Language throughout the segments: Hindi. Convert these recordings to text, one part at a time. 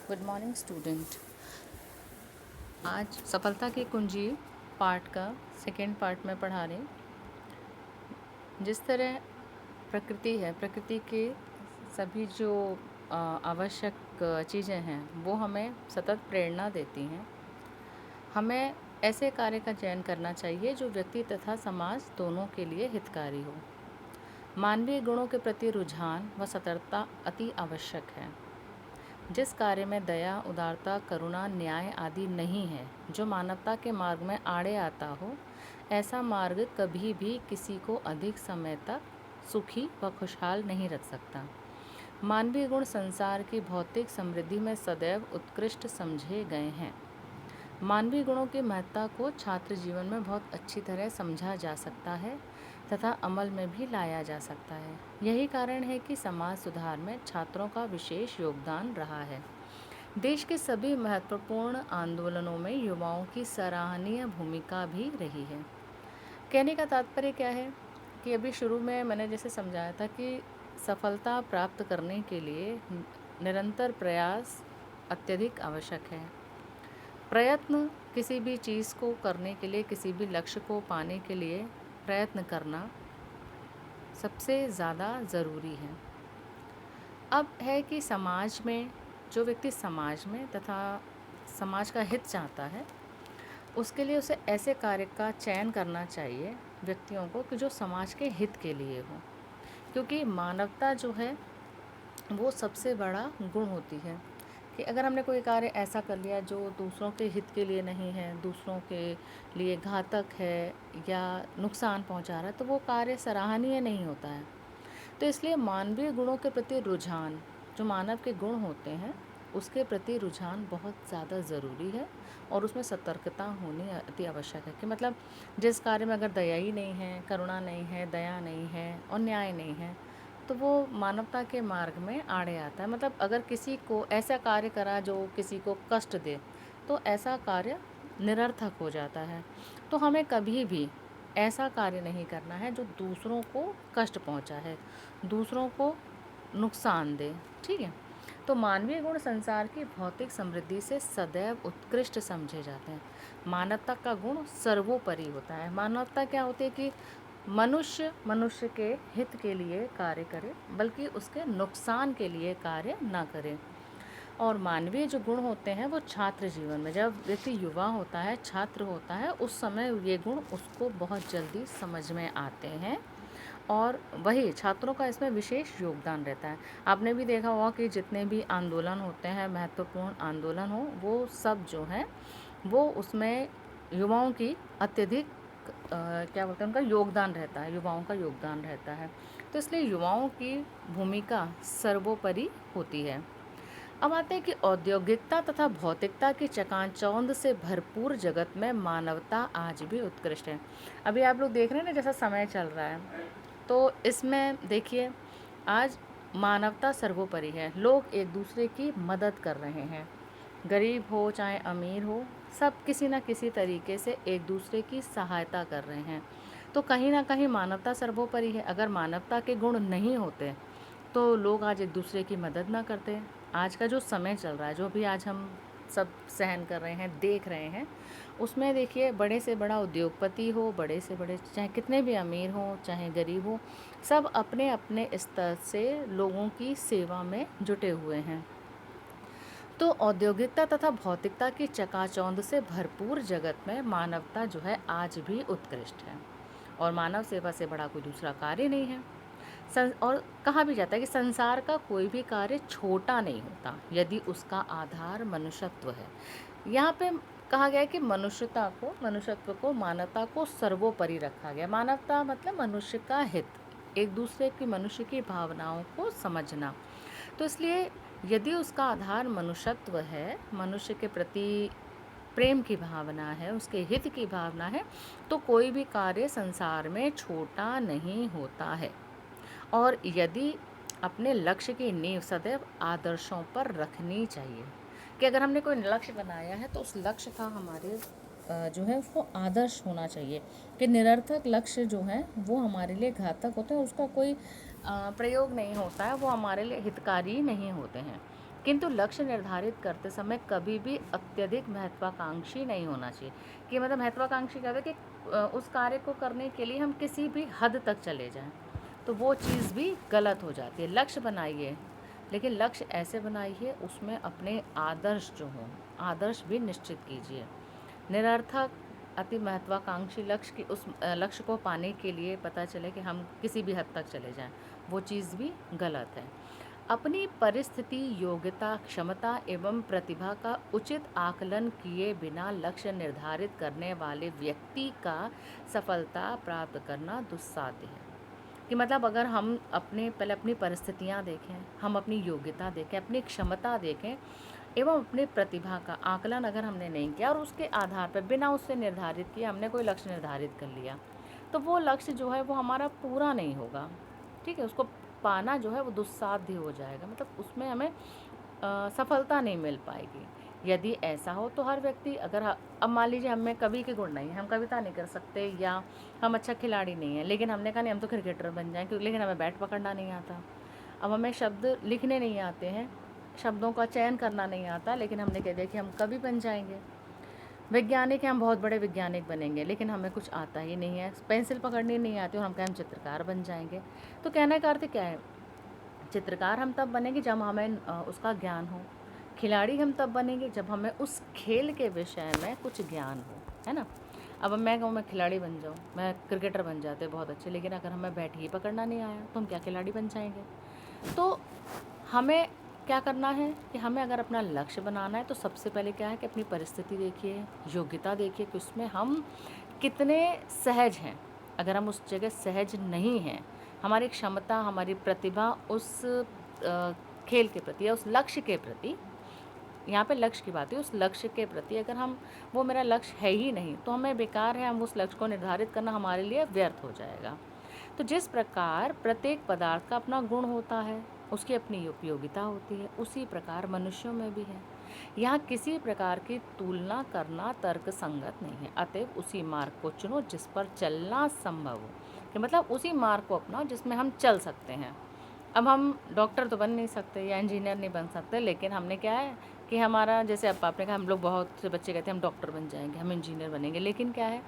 Good morning student. आज सफलता की कुंजी पार्ट का सेकेंड पार्ट में पढ़ा रहे। जिस तरह प्रकृति है, प्रकृति के सभी जो आवश्यक चीज़ें हैं वो हमें सतत प्रेरणा देती हैं। हमें ऐसे कार्य का चयन करना चाहिए जो व्यक्ति तथा समाज दोनों के लिए हितकारी हो। मानवीय गुणों के प्रति रुझान व सतर्कता अति आवश्यक है। जिस कार्य में दया, उदारता, करुणा, न्याय आदि नहीं है, जो मानवता के मार्ग में आड़े आता हो, ऐसा मार्ग कभी भी किसी को अधिक समय तक सुखी व खुशहाल नहीं रख सकता। मानवीय गुण संसार की भौतिक समृद्धि में सदैव उत्कृष्ट समझे गए हैं। मानवीय गुणों की महत्ता को छात्र जीवन में बहुत अच्छी तरह समझा जा सकता है तथा अमल में भी लाया जा सकता है। यही कारण है कि समाज सुधार में छात्रों का विशेष योगदान रहा है। देश के सभी महत्वपूर्ण आंदोलनों में युवाओं की सराहनीय भूमिका भी रही है। कहने का तात्पर्य क्या है कि अभी शुरू में मैंने जैसे समझाया था कि सफलता प्राप्त करने के लिए निरंतर प्रयास अत्यधिक आवश्यक है। प्रयत्न किसी भी चीज़ को करने के लिए, किसी भी लक्ष्य को पाने के लिए प्रयत्न करना सबसे ज़्यादा ज़रूरी है। अब है कि समाज में जो व्यक्ति समाज में तथा समाज का हित चाहता है, उसके लिए उसे ऐसे कार्य का चयन करना चाहिए व्यक्तियों को कि जो समाज के हित के लिए हो, क्योंकि मानवता जो है वो सबसे बड़ा गुण होती है कि अगर हमने कोई कार्य ऐसा कर लिया जो दूसरों के हित के लिए नहीं है, दूसरों के लिए घातक है या नुकसान पहुंचा रहा है, तो वो कार्य सराहनीय नहीं होता है। तो इसलिए मानवीय गुणों के प्रति रुझान, जो मानव के गुण होते हैं उसके प्रति रुझान बहुत ज़्यादा ज़रूरी है और उसमें सतर्कता होनी अति आवश्यक है। कि मतलब जिस कार्य में अगर दया ही नहीं है, करुणा नहीं है, दया नहीं है और न्याय नहीं है, तो वो मानवता के मार्ग में आड़े आता है। मतलब अगर किसी को ऐसा कार्य करा जो किसी को कष्ट दे, तो ऐसा कार्य निरर्थक हो जाता है। तो हमें कभी भी ऐसा कार्य नहीं करना है जो दूसरों को कष्ट पहुंचा है, दूसरों को नुकसान दे। ठीक है। तो मानवीय गुण संसार की भौतिक समृद्धि से सदैव उत्कृष्ट समझे जाते हैं। मानवता का गुण सर्वोपरि होता है। मानवता क्या होती है कि मनुष्य मनुष्य के हित के लिए कार्य करे, बल्कि उसके नुकसान के लिए कार्य ना करे। और मानवीय जो गुण होते हैं वो छात्र जीवन में, जब व्यक्ति युवा होता है, छात्र होता है, उस समय ये गुण उसको बहुत जल्दी समझ में आते हैं और वही छात्रों का इसमें विशेष योगदान रहता है। आपने भी देखा होगा कि जितने भी आंदोलन होते हैं, महत्वपूर्ण आंदोलन हो, वो सब जो है वो उसमें युवाओं की अत्यधिक क्या बोलते हैं, उनका योगदान रहता है, युवाओं का योगदान रहता है। तो इसलिए युवाओं की भूमिका सर्वोपरि होती है। अब आते हैं कि औद्योगिकता तथा भौतिकता की चकाचौंध से भरपूर जगत में मानवता आज भी उत्कृष्ट है। अभी आप लोग देख रहे हैं ना, जैसा समय चल रहा है, तो इसमें देखिए आज मानवता सर्वोपरि है। लोग एक दूसरे की मदद कर रहे हैं, गरीब हो चाहे अमीर हो, सब किसी न किसी तरीके से एक दूसरे की सहायता कर रहे हैं। तो कहीं ना कहीं मानवता सर्वोपरि है। अगर मानवता के गुण नहीं होते तो लोग आज एक दूसरे की मदद ना करते। आज का जो समय चल रहा है, जो भी आज हम सब सहन कर रहे हैं, देख रहे हैं, उसमें देखिए बड़े से बड़ा उद्योगपति हो, बड़े से बड़े चाहे कितने भी अमीर हो चाहे गरीब हो, सब अपने अपने स्तर से लोगों की सेवा में जुटे हुए हैं। तो औद्योगिकता तथा भौतिकता की चकाचौंध से भरपूर जगत में मानवता जो है आज भी उत्कृष्ट है और मानव सेवा से बड़ा कोई दूसरा कार्य नहीं है। और कहा भी जाता है कि संसार का कोई भी कार्य छोटा नहीं होता यदि उसका आधार मनुष्यत्व है। यहाँ पे कहा गया है कि मनुष्यत्व को, मानवता को सर्वोपरि रखा गया। मानवता मतलब मनुष्य का हित, एक दूसरे की, मनुष्य की भावनाओं को समझना। तो इसलिए यदि उसका आधार मनुष्यत्व है, मनुष्य के प्रति प्रेम की भावना है, उसके हित की भावना है, तो कोई भी कार्य संसार में छोटा नहीं होता है। और यदि अपने लक्ष्य की नींव सदैव आदर्शों पर रखनी चाहिए कि अगर हमने कोई लक्ष्य बनाया है तो उस लक्ष्य का हमारे जो है उसको आदर्श होना चाहिए। कि निरर्थक लक्ष्य जो है वो हमारे लिए घातक होते हैं, उसका कोई प्रयोग नहीं होता है, वो हमारे लिए हितकारी नहीं होते हैं। किंतु लक्ष्य निर्धारित करते समय कभी भी अत्यधिक महत्वाकांक्षी नहीं होना चाहिए। कि मतलब महत्वाकांक्षी क्या होता है कि उस कार्य को करने के लिए हम किसी भी हद तक चले जाएं, तो वो चीज़ भी गलत हो जाती है। लक्ष्य बनाइए, लेकिन लक्ष्य ऐसे बनाइए उसमें अपने आदर्श जो हों, आदर्श भी निश्चित कीजिए। निरर्थक अति महत्वाकांक्षी लक्ष्य की उस लक्ष्य को पाने के लिए पता चले कि हम किसी भी हद तक चले जाएं, वो चीज़ भी गलत है। अपनी परिस्थिति, योग्यता, क्षमता एवं प्रतिभा का उचित आकलन किए बिना लक्ष्य निर्धारित करने वाले व्यक्ति का सफलता प्राप्त करना दुस्साध्य है। कि मतलब अगर हम पहले अपनी परिस्थितियाँ देखें, हम अपनी योग्यता देखें, अपनी क्षमता देखें एवं अपनी प्रतिभा का आकलन अगर हमने नहीं किया और उसके आधार पर बिना उससे निर्धारित किए हमने कोई लक्ष्य निर्धारित कर लिया, तो वो लक्ष्य जो है वो हमारा पूरा नहीं होगा। ठीक है, उसको पाना जो है वो दुस्साध्य हो जाएगा, मतलब उसमें हमें सफलता नहीं मिल पाएगी। यदि ऐसा हो तो हर व्यक्ति अब मान लीजिए हम में कवि के गुण नहीं है, हम कविता नहीं कर सकते या हम अच्छा खिलाड़ी नहीं है, लेकिन हमने कहा नहीं हम तो क्रिकेटर बन जाएं, क्योंकि लेकिन हमें बैट पकड़ना नहीं आता। अब हमें शब्द लिखने नहीं आते हैं, शब्दों का चयन करना नहीं आता, लेकिन हमने कह दिया कि हम कवि बन जाएंगे। वैज्ञानिक हैं, हम बहुत बड़े वैज्ञानिक बनेंगे, लेकिन हमें कुछ आता ही नहीं है, पेंसिल पकड़नी नहीं आती और हम कहें हम चित्रकार बन जाएंगे। तो कहने का अर्थ क्या है, चित्रकार हम तब बनेंगे जब हमें उसका ज्ञान हो, खिलाड़ी हम तब बनेंगे जब हमें उस खेल के विषय में कुछ ज्ञान हो, है ना। अब मैं कहूँ मैं खिलाड़ी बन जाऊँ, मैं क्रिकेटर बन जाते बहुत अच्छे, लेकिन अगर हमें बैट ही पकड़ना नहीं आया तो हम क्या खिलाड़ी बन जाएंगे। तो हमें क्या करना है कि हमें अगर अपना लक्ष्य बनाना है तो सबसे पहले क्या है कि अपनी परिस्थिति देखिए, योग्यता देखिए कि उसमें हम कितने सहज हैं। अगर हम उस जगह सहज नहीं हैं, हमारी क्षमता, हमारी प्रतिभा उस खेल के प्रति या उस लक्ष्य के प्रति, यहाँ पे लक्ष्य की बात है, उस लक्ष्य के प्रति अगर हम वो मेरा लक्ष्य है ही नहीं तो हमें बेकार है, हम उस लक्ष्य को निर्धारित करना हमारे लिए व्यर्थ हो जाएगा। तो जिस प्रकार प्रत्येक पदार्थ का अपना गुण होता है, उसकी अपनी उपयोगिता होती है, उसी प्रकार मनुष्यों में भी है। यहाँ किसी प्रकार की तुलना करना तर्क संगत नहीं है। अतएव उसी मार्ग को चुनो जिस पर चलना संभव हो, कि मतलब उसी मार्ग को अपनाओ जिसमें हम चल सकते हैं। अब हम डॉक्टर तो बन नहीं सकते या इंजीनियर नहीं बन सकते, लेकिन हमने क्या है कि हमारा, जैसे अब आपने कहा हम लोग बहुत से बच्चे कहते हैं हम डॉक्टर बन जाएंगे, हम इंजीनियर बनेंगे, लेकिन क्या है,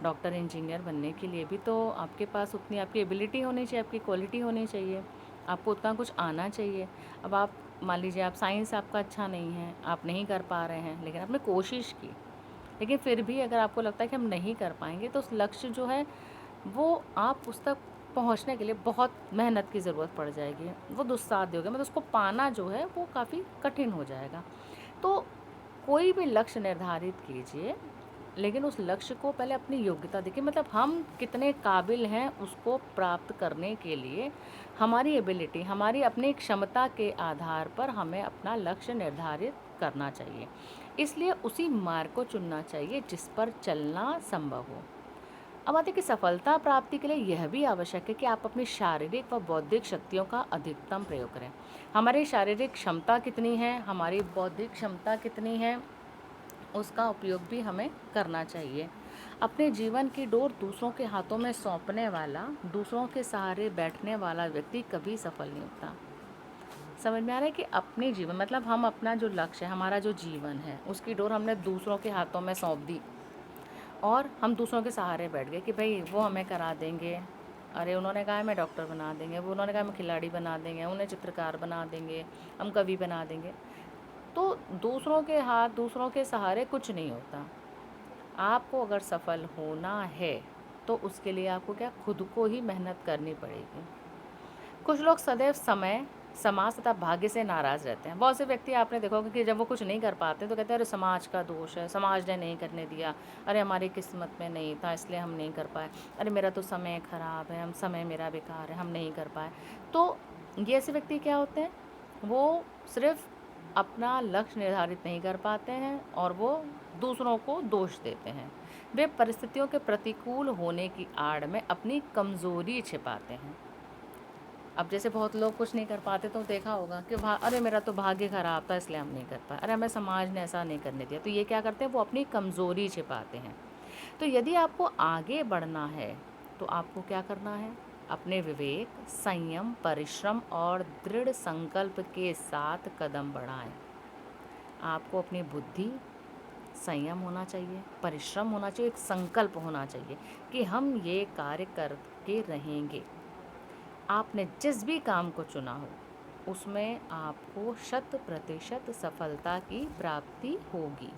डॉक्टर इंजीनियर बनने के लिए भी तो आपके पास उतनी आपकी एबिलिटी होनी चाहिए, आपकी क्वालिटी होनी चाहिए, आपको उतना कुछ आना चाहिए। अब आप मान लीजिए आप साइंस आपका अच्छा नहीं है, आप नहीं कर पा रहे हैं, लेकिन आपने कोशिश की, लेकिन फिर भी अगर आपको लगता है कि हम नहीं कर पाएंगे तो उस लक्ष्य जो है वो आप उस तक पहुंचने के लिए बहुत मेहनत की ज़रूरत पड़ जाएगी, वो दुस्साध्य होगा, मतलब उसको पाना जो है वो काफ़ी कठिन हो जाएगा। तो कोई भी लक्ष्य निर्धारित कीजिए, लेकिन उस लक्ष्य को पहले अपनी योग्यता देखिए, मतलब हम कितने काबिल हैं उसको प्राप्त करने के लिए, हमारी एबिलिटी, हमारी अपनी क्षमता के आधार पर हमें अपना लक्ष्य निर्धारित करना चाहिए। इसलिए उसी मार्ग को चुनना चाहिए जिस पर चलना संभव हो। अब आते कि सफलता प्राप्ति के लिए यह भी आवश्यक है कि आप अपनी शारीरिक व बौद्धिक शक्तियों का अधिकतम प्रयोग करें। हमारी शारीरिक क्षमता कितनी है, हमारी बौद्धिक क्षमता कितनी है, उसका उपयोग भी हमें करना चाहिए। अपने जीवन की डोर दूसरों के हाथों में सौंपने वाला, दूसरों के सहारे बैठने वाला व्यक्ति कभी सफल नहीं होता। समझ में आ रहा है कि अपने जीवन, मतलब हम अपना जो लक्ष्य है, हमारा जो जीवन है, उसकी डोर हमने दूसरों के हाथों में सौंप दी और हम दूसरों के सहारे बैठ गए कि भाई वो हमें करा देंगे, अरे उन्होंने कहा मैं डॉक्टर बना देंगे, वो उन्होंने कहा मैं खिलाड़ी बना देंगे, उन्हें चित्रकार बना देंगे, हम कवि बना देंगे। तो दूसरों के हाथ, दूसरों के सहारे कुछ नहीं होता। आपको अगर सफल होना है तो उसके लिए आपको क्या, खुद को ही मेहनत करनी पड़ेगी। कुछ लोग सदैव समय, समाज तथा भाग्य से नाराज़ रहते हैं। बहुत से व्यक्ति आपने देखा होगा कि जब वो कुछ नहीं कर पाते तो कहते हैं अरे समाज का दोष है, समाज ने नहीं करने दिया, अरे हमारी किस्मत में नहीं था इसलिए हम नहीं कर पाए, अरे मेरा तो समय ख़राब है, हम समय मेरा बेकार है, हम नहीं कर पाए। तो ये ऐसे व्यक्ति क्या होते हैं, वो सिर्फ अपना लक्ष्य निर्धारित नहीं कर पाते हैं और वो दूसरों को दोष देते हैं। वे परिस्थितियों के प्रतिकूल होने की आड़ में अपनी कमज़ोरी छिपाते हैं। अब जैसे बहुत लोग कुछ नहीं कर पाते तो देखा होगा कि अरे मेरा तो भाग्य ख़राब था इसलिए हम नहीं कर पाए, अरे हमें समाज ने ऐसा नहीं करने दिया, तो ये क्या करते हैं, वो अपनी कमज़ोरी छिपाते हैं। तो यदि आपको आगे बढ़ना है तो आपको क्या करना है, अपने विवेक, संयम, परिश्रम और दृढ़ संकल्प के साथ कदम बढ़ाएं। आपको अपनी बुद्धि, संयम होना चाहिए, परिश्रम होना चाहिए, एक संकल्प होना चाहिए कि हम ये कार्य करके रहेंगे। आपने जिस भी काम को चुना हो उसमें आपको 100% सफलता की प्राप्ति होगी।